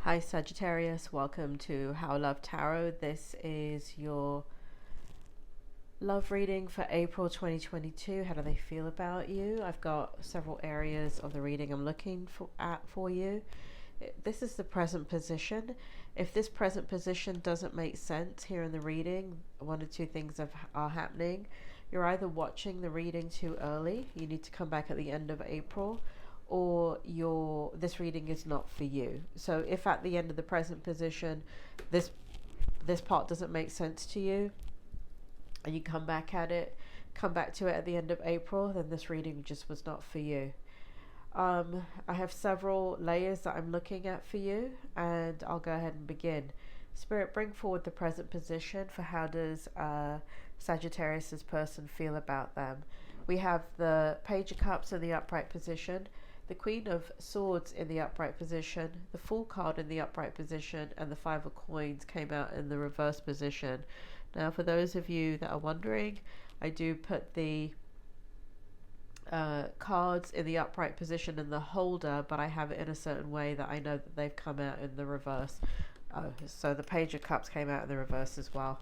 Hi Sagittarius, welcome to How Love Tarot. This is your love reading for April 2022. How do they feel about you? I've got several areas of the reading I'm looking for you. This is the present position. If this present position doesn't make sense here in the reading, one or two things are happening. You're either watching the reading too early, you need to come back at the end of April, or this reading is not for you. So if at the end of the present position this part doesn't make sense to you and you come back to it at the end of April, then this reading just was not for you. I have several layers that I'm looking at for you, and I'll go ahead and begin. Spirit, bring forward the present position for how does Sagittarius's person feel about them. We have the Page of Cups in the upright position, the Queen of Swords in the upright position, the Fool card in the upright position, and the Five of Coins came out in the reverse position. Now, for those of you that are wondering, I do put the cards in the upright position in the holder, but I have it in a certain way that I know that they've come out in the reverse. So the Page of Cups came out in the reverse as well.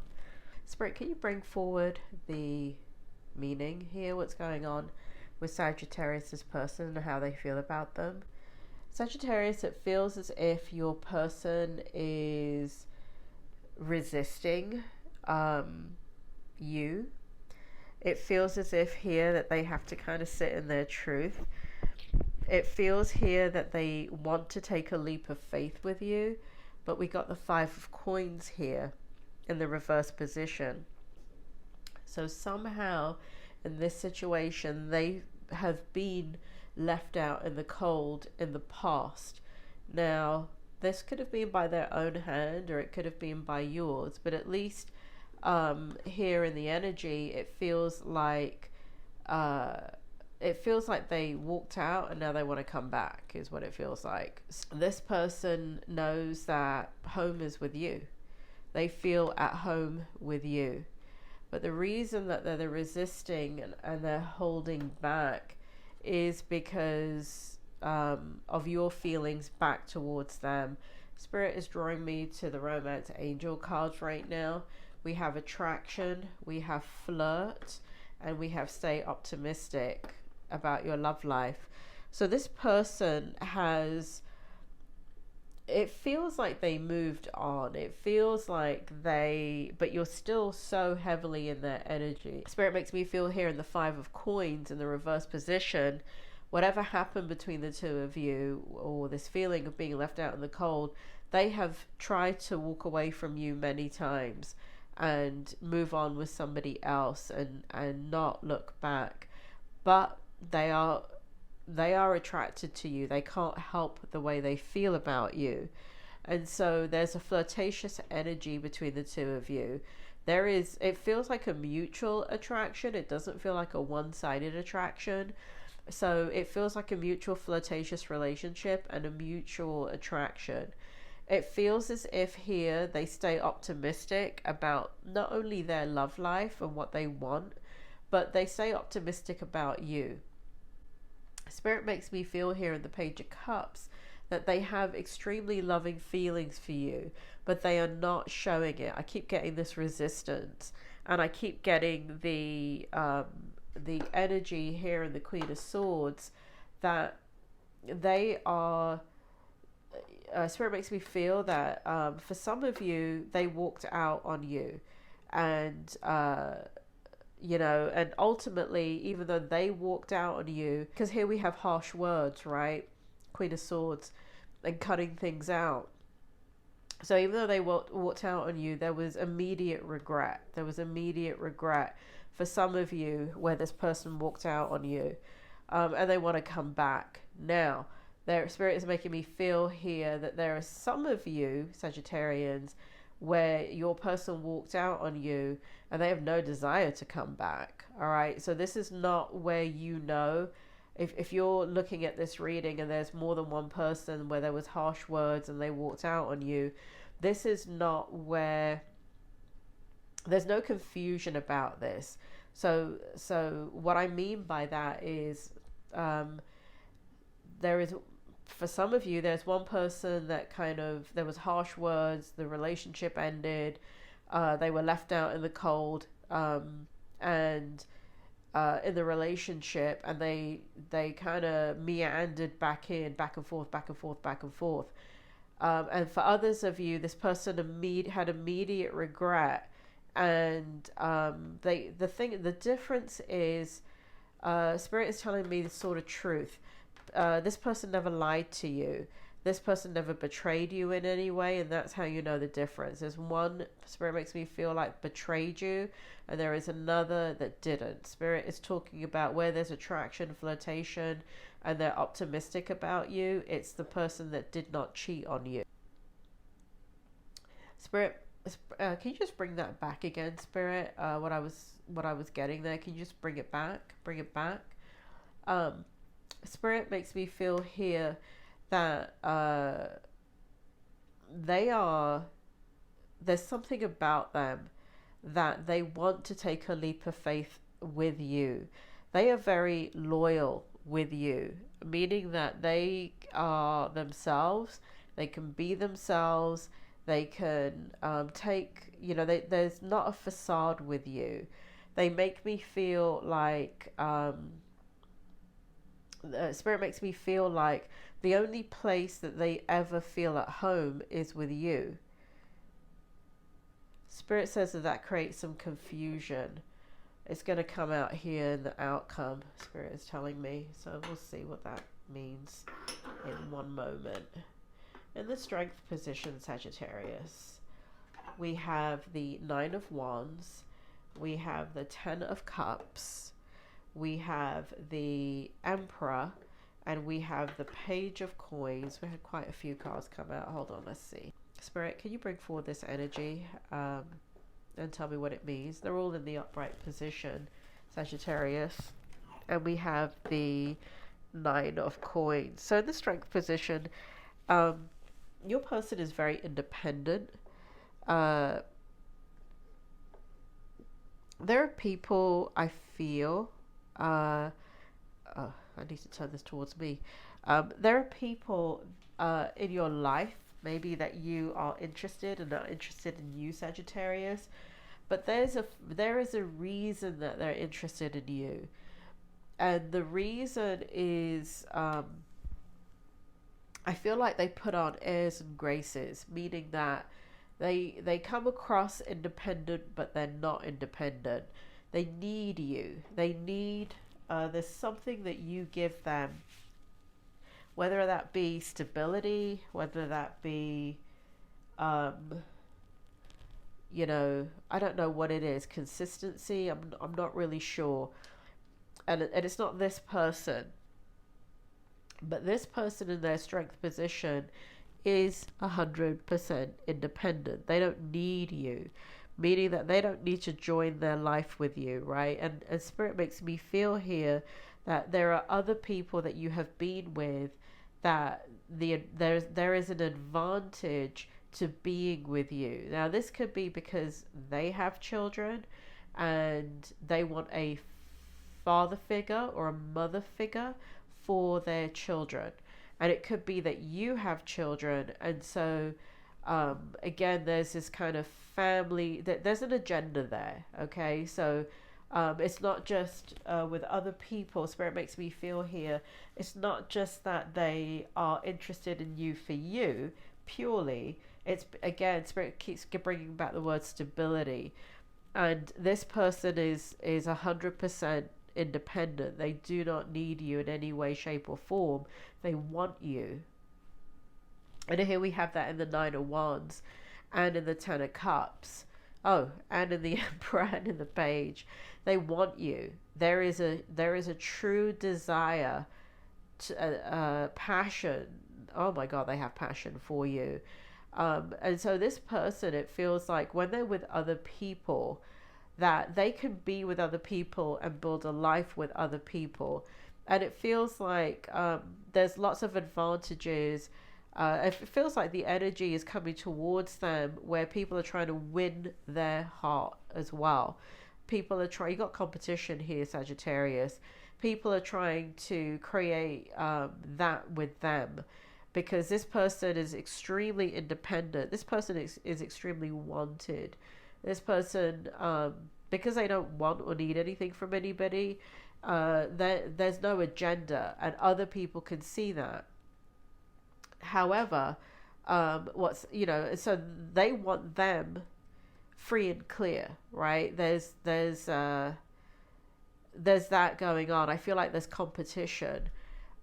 Spirit, can you bring forward the meaning here? What's going on with Sagittarius's person and how they feel about them? Sagittarius, it feels as if your person is resisting you. It feels as if here that they have to kind of sit in their truth. It feels here that they want to take a leap of faith with you, but we got the Five of Coins here in the reverse position. So somehow in this situation they have been left out in the cold in the past. Now this could have been by their own hand or it could have been by yours, but at least here in the energy it feels like they walked out and now they want to come back, is what it feels like. This person knows that home is with you. They feel at home with you. But the reason that they're resisting and they're holding back is because of your feelings back towards them. Spirit is drawing me to the Romance Angel cards right now. We have attraction, we have flirt, and we have stay optimistic about your love life. So this person it feels like they moved on. It feels like but you're still so heavily in their energy. Spirit makes me feel here in the Five of Coins in the reverse position, whatever happened between the two of you, or this feeling of being left out in the cold, they have tried to walk away from you many times and move on with somebody else and not look back. But they are attracted to you. They can't help the way they feel about you. And so there's a flirtatious energy between the two of you. It feels like a mutual attraction. It doesn't feel like a one-sided attraction. So it feels like a mutual flirtatious relationship and a mutual attraction. It feels as if here they stay optimistic about not only their love life and what they want, but they stay optimistic about you. Spirit makes me feel here in the Page of Cups that they have extremely loving feelings for you, but they are not showing it. I keep getting this resistance, and I keep getting the energy here in the Queen of Swords that they are. Spirit makes me feel that for some of you, they walked out on you, and and ultimately, even though they walked out on you, because here we have harsh words, right? Queen of Swords, and cutting things out. So even though they walked out on you, there was immediate regret. There was immediate regret for some of you where this person walked out on you, and they want to come back. Now, their Spirit is making me feel here that there are some of you, Sagittarians, where your person walked out on you and they have no desire to come back. All right. So this is not where, if you're looking at this reading and there's more than one person where there was harsh words and they walked out on you, this is not where, there's no confusion about this. So what I mean by that is there is For some of you, there's one person that kind of, there was harsh words, the relationship ended, they were left out in the cold, and in the relationship, and they kind of meandered back and forth, back and forth, back and forth. And for others of you, this person had immediate regret, and the difference is, Spirit is telling me the sort of truth. This person never lied to you. This person never betrayed you in any way, and that's how you know the difference. There's one, Spirit makes me feel like betrayed you, and there is another that didn't. Spirit is talking about where there's attraction, flirtation, and they're optimistic about you. It's the person that did not cheat on you. Spirit, can you just bring that back again, Spirit? What I was getting there. Can you just bring it back? Bring it back. Spirit makes me feel here that there's something about them that they want to take a leap of faith with you. They are very loyal with you, meaning that they are themselves. They can be themselves. They can there's not a facade with you. They make me feel like Spirit makes me feel like the only place that they ever feel at home is with you. Spirit says that creates some confusion. It's going to come out here in the outcome, Spirit is telling me. So we'll see what that means in one moment. In the Strength position, Sagittarius, we have the Nine of Wands. We have the Ten of Cups. We have the Emperor, and we have the Page of Coins. We had quite a few cards come out. Hold on, let's see. Spirit, can you bring forward this energy and tell me what it means? They're all in the upright position, Sagittarius. And we have the Nine of Coins. So in the Strength position, your person is very independent. There are people, I feel... I need to turn this towards me. There are people in your life maybe that you are interested and are interested in you, Sagittarius, but there is a reason that they're interested in you, and the reason is I feel like they put on airs and graces, meaning that they come across independent, but they're not independent. They need you. They need, there's something that you give them, whether that be stability, whether that be, I don't know what it is, consistency. I'm not really sure. And it's not this person, but this person in their Strength position is 100% independent. They don't need you. Meaning that they don't need to join their life with you, right? And Spirit makes me feel here that there are other people that you have been with that there is an advantage to being with you. Now, this could be because they have children and they want a father figure or a mother figure for their children. And it could be that you have children, and so... again, there's this kind of family, there's an agenda there, okay? So it's not just with other people. Spirit makes me feel here, it's not just that they are interested in you for you purely. It's, again, Spirit keeps bringing back the word stability. And this person is 100% independent. They do not need you in any way, shape or form. They want you. And here we have that in the Nine of Wands and in the Ten of Cups. Oh, and in the Emperor and in the Page. They want you. There is a true desire, to, passion. Oh my God, they have passion for you. And so this person, it feels like when they're with other people, that they can be with other people and build a life with other people. And it feels like there's lots of advantages. It feels like the energy is coming towards them where people are trying to win their heart as well. People are trying, you got competition here, Sagittarius. people are trying to create that with them, because this person is extremely independent. This person is extremely wanted. This person, because they don't want or need anything from anybody, there's no agenda, and other people can see that. However, so they want them free and clear, right? There's that going on. I feel like there's competition,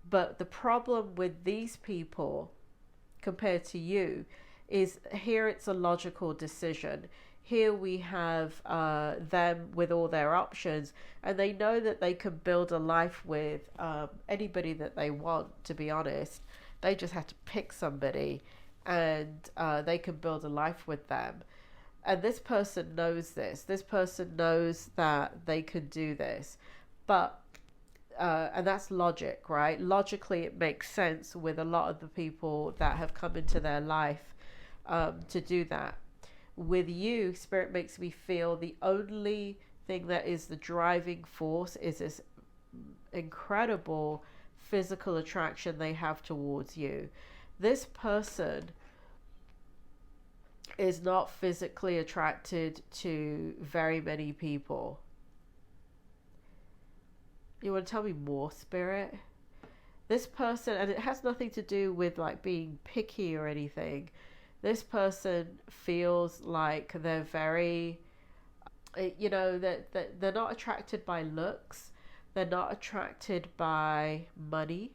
but the problem with these people compared to you is, here it's a logical decision. Here we have them with all their options, and they know that they can build a life with anybody that they want, to be honest. They just have to pick somebody, and they can build a life with them. And this person knows this. This person knows that they can do this. But, and that's logic, right? Logically, it makes sense with a lot of the people that have come into their life to do that. With you, Spirit makes me feel the only thing that is the driving force is this incredible physical attraction they have towards you. This person is not physically attracted to very many people. You want to tell me more, Spirit? This person, and it has nothing to do with like being picky or anything. This person feels like they're very, that they're not attracted by looks. They're not attracted by money.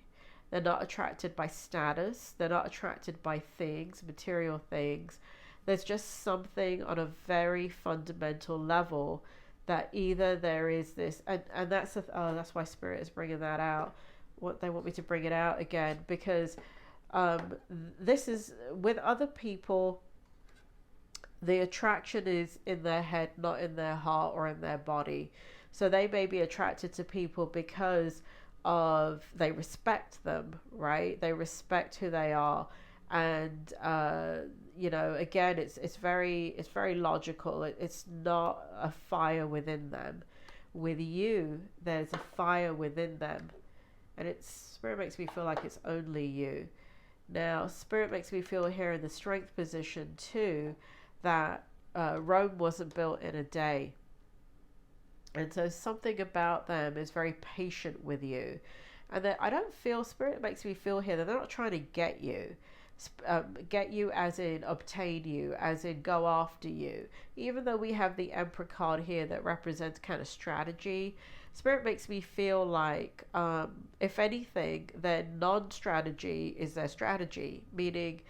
They're not attracted by status. They're not attracted by things, material things. There's just something on a very fundamental level that either there is this, and that's why Spirit is bringing that out. What they want me to bring it out again, because this is with other people. The attraction is in their head, not in their heart or in their body. So they may be attracted to people because of they respect them, right? They respect who they are, and again, it's very logical. It's not a fire within them. With you, there's a fire within them, and Spirit makes me feel like it's only you. Now, Spirit makes me feel here in the strength position too, that Rome wasn't built in a day. And so something about them is very patient with you. And that I don't feel, Spirit makes me feel here that they're not trying to get you. Get you as in obtain you, as in go after you. Even though we have the Emperor card here that represents kind of strategy, Spirit makes me feel like, if anything, their non-strategy is their strategy. Meaning,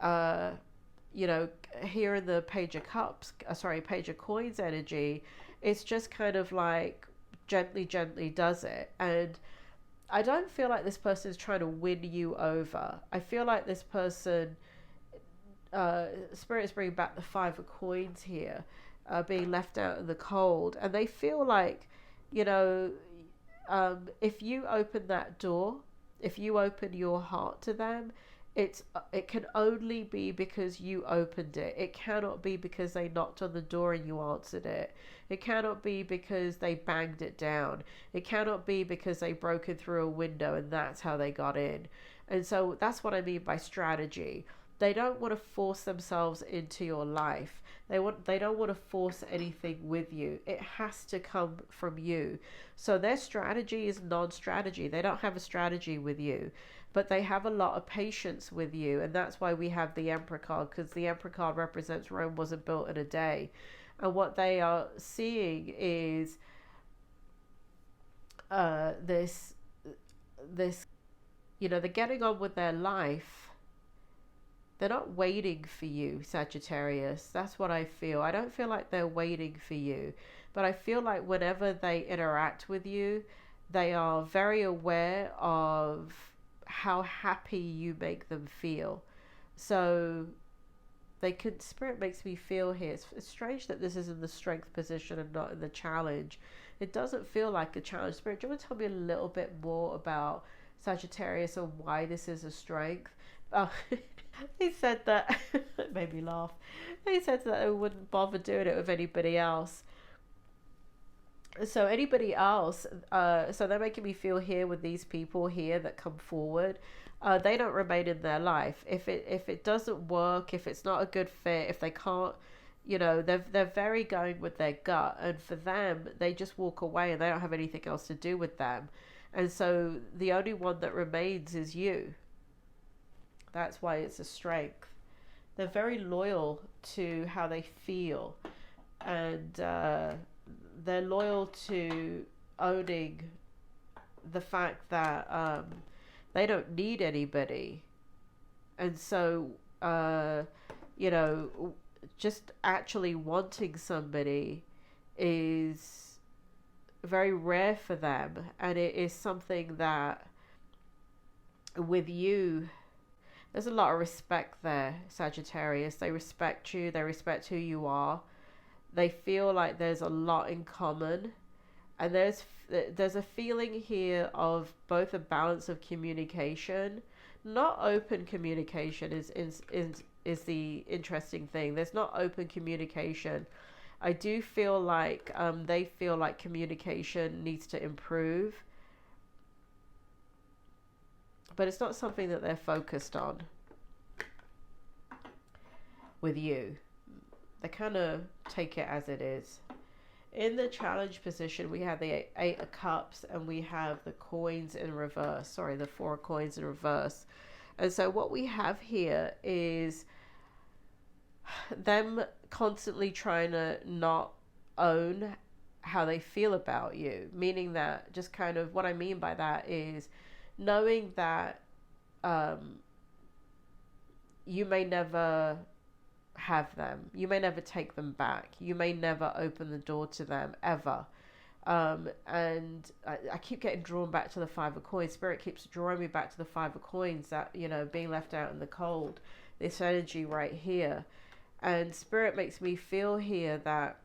here in the Page of Cups, Page of Coins energy, it's just kind of like gently does it. And I don't feel like this person is trying to win you over. I feel like this person, Spirit is bringing back the Five of Coins here, being left out in the cold. And they feel like, if you open that door, if you open your heart to them, it can only be because you opened it. It cannot be because they knocked on the door and you answered it. It cannot be because they banged it down. It cannot be because they broke in through a window and that's how they got in. And so that's what I mean by strategy. They don't want to force themselves into your life. They don't want to force anything with you. It has to come from you. So their strategy is non-strategy. They don't have a strategy with you, but they have a lot of patience with you. And that's why we have the Emperor card, because the Emperor card represents Rome wasn't built in a day. And what they are seeing is this, they're getting on with their life. They're not waiting for you, Sagittarius. That's what I feel. I don't feel like they're waiting for you. But I feel like whenever they interact with you, they are very aware of how happy you make them feel. So Spirit makes me feel here. It's strange that this is in the strength position and not in the challenge. It doesn't feel like a challenge. Spirit, do you want to tell me a little bit more about Sagittarius and why this is a strength? He said that, it made me laugh. He said that they wouldn't bother doing it with anybody else. So anybody else, so they're making me feel here with these people here that come forward, they don't remain in their life. If it doesn't work, if it's not a good fit, if they can't, they're very going with their gut, and for them, they just walk away and they don't have anything else to do with them. And so the only one that remains is you. That's why it's a strength. They're very loyal to how they feel, and they're loyal to owning the fact that they don't need anybody. And so, just actually wanting somebody is very rare for them. And it is something that, with you, there's a lot of respect there, Sagittarius. They respect you. They respect who you are. They feel like there's a lot in common, and there's a feeling here of both a balance of communication. Not open communication is the interesting thing. There's not open communication. I do feel like they feel like communication needs to improve, but it's not something that they're focused on with you. They kind of take it as it is. In the challenge position, we have the Eight of Cups and we have the coins in reverse. Sorry, the Four of Coins in reverse. And so what we have here is them constantly trying to not own how they feel about you. Meaning that, just kind of what I mean by that is knowing that you may never have them. You may never take them back. You may never open the door to them ever. And I keep getting drawn back to the Five of Coins. Spirit keeps drawing me back to the Five of Coins, that, being left out in the cold. This energy right here. And Spirit makes me feel here that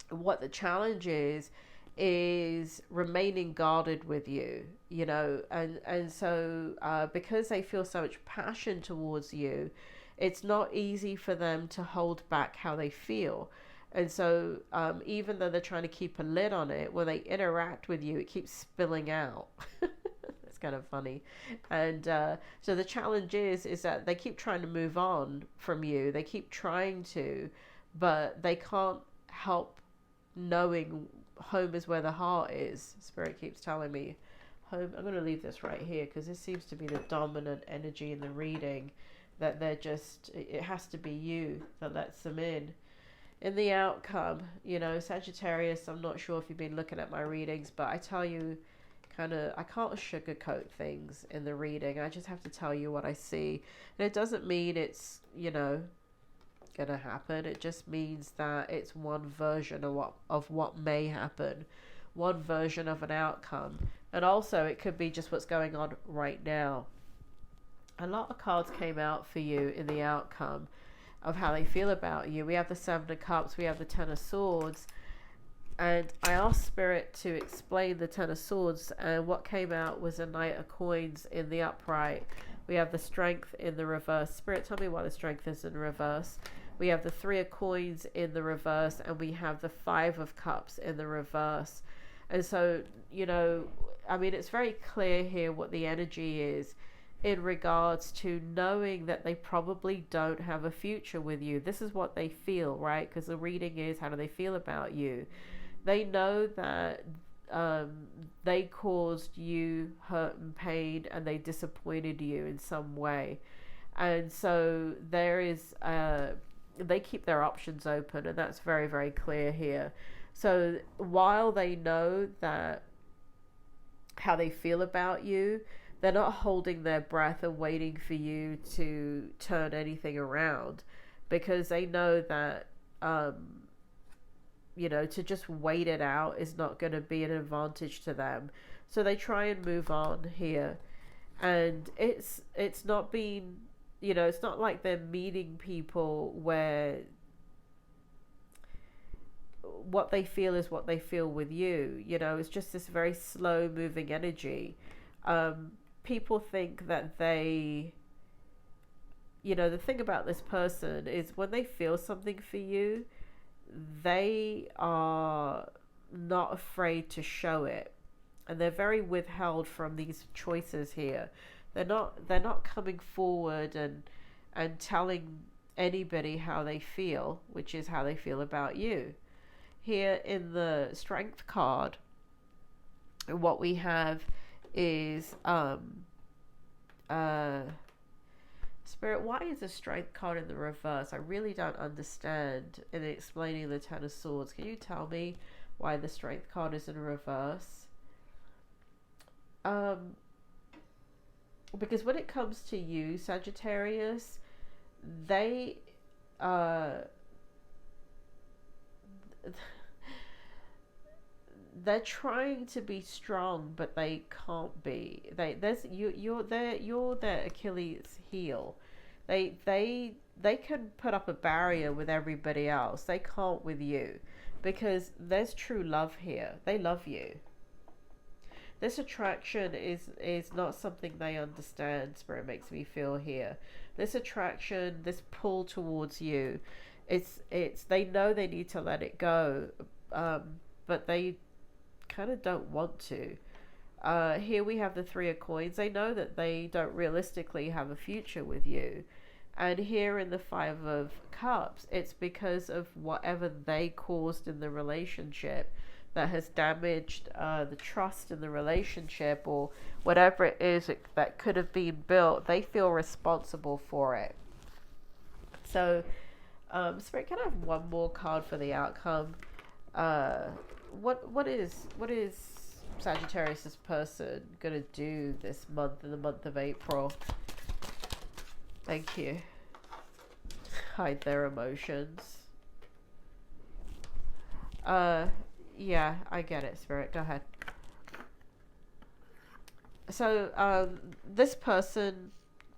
what the challenge is remaining guarded with you, and so because they feel so much passion towards you, it's not easy for them to hold back how they feel. And so even though they're trying to keep a lid on it, when they interact with you, it keeps spilling out. It's kind of funny. And so the challenge is that they keep trying to move on from you. They keep trying to, but they can't help knowing home is where the heart is. Spirit keeps telling me home. I'm going to leave this right here because this seems to be the dominant energy in the reading, that they're just, it has to be you that lets them in the outcome. Sagittarius, I'm not sure if you've been looking at my readings, but I tell you, I can't sugarcoat things in the reading. I just have to tell you what I see. And it doesn't mean it's, gonna happen. It just means that it's one version of what may happen, one version of an outcome. And also it could be just what's going on right now. A lot of cards came out for you in the outcome of how they feel about you. We have the Seven of Cups, we have the Ten of Swords, and I asked Spirit to explain the Ten of Swords, and what came out was a Knight of Coins in the upright. We have the Strength in the reverse. Spirit, tell me why the Strength is in reverse. We have the Three of Coins in the reverse, and we have the Five of Cups in the reverse. And so, it's very clear here what the energy is in regards to knowing that they probably don't have a future with you. This is what they feel, right? Because the reading is, how do they feel about you? They know that they caused you hurt and pain, and they disappointed you in some way. And so there is, they keep their options open, and that's very, very clear here. So while they know that how they feel about you, they're not holding their breath and waiting for you to turn anything around, because they know that, to just wait it out is not going to be an advantage to them. So they try and move on here. And it's not been, it's not like they're meeting people where what they feel is what they feel with you. It's just this very slow moving energy. People think that they, the thing about this person is when they feel something for you, they are not afraid to show it, and they're very withheld from these choices here. They're not coming forward and telling anybody how they feel, which is how they feel about you. Here in the Strength card, what we have is Spirit, why is the Strength card in the reverse? I really don't understand in explaining the Ten of Swords. Can you tell me why the Strength card is in reverse? Because when it comes to you, Sagittarius, they're trying to be strong, but they can't be. You're their Achilles heel. They can put up a barrier with everybody else. They can't with you, because there's true love here. They love you. This attraction is not something they understand. Spirit makes me feel here. This attraction, this pull towards you, it's they know they need to let it go, but they kind of don't want to. Here we have the Three of Coins. They know that they don't realistically have a future with you. And here in the Five of Cups, it's because of whatever they caused in the relationship that has damaged the trust in the relationship, or whatever it is that could have been built. They feel responsible for it. So, Spirit, can I have one more card for the outcome? What is Sagittarius' person gonna do this month, in the month of April? Thank you. Hide their emotions. Yeah, I get it, Spirit. Go ahead. So, this person,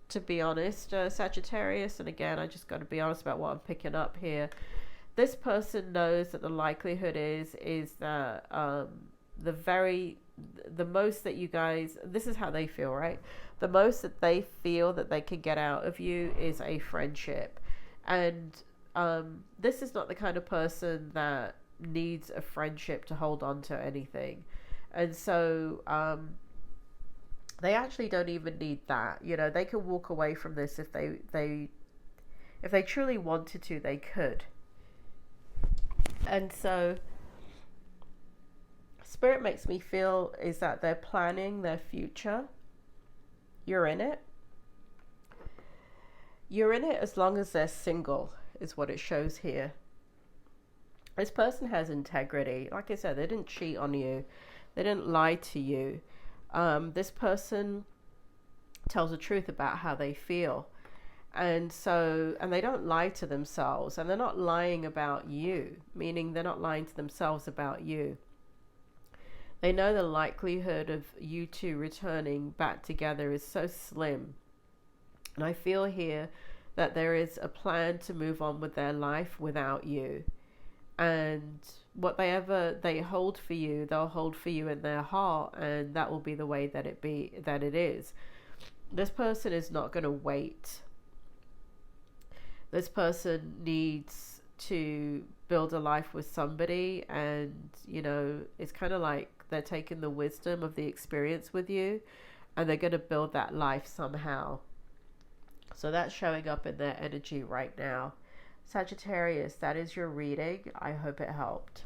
to be honest, Sagittarius, and again, I just got to be honest about what I'm picking up here. This person knows that the likelihood is that the most that you guys, this is how they feel, right? The most that they feel that they can get out of you is a friendship. And this is not the kind of person that needs a friendship to hold on to anything. And so they actually don't even need that. You know, they can walk away from this if they truly wanted to, they could. And so Spirit makes me feel is that they're planning their future. You're in it. You're in it as long as they're single, is what it shows here. This person has integrity. Like I said, they didn't cheat on you. They didn't lie to you. This person tells the truth about how they feel. And they don't lie to themselves, and they're not lying about you, meaning they're not lying to themselves about you. They know the likelihood of you two returning back together is so slim. And I feel here that there is a plan to move on with their life without you. And whatever they hold for you, they'll hold for you in their heart, and that will be the way that it is. This person is not going to wait. This person needs to build a life with somebody, and you know, it's kind of like they're taking the wisdom of the experience with you, and they're going to build that life somehow. So that's showing up in their energy right now. Sagittarius, that is your reading. I hope it helped.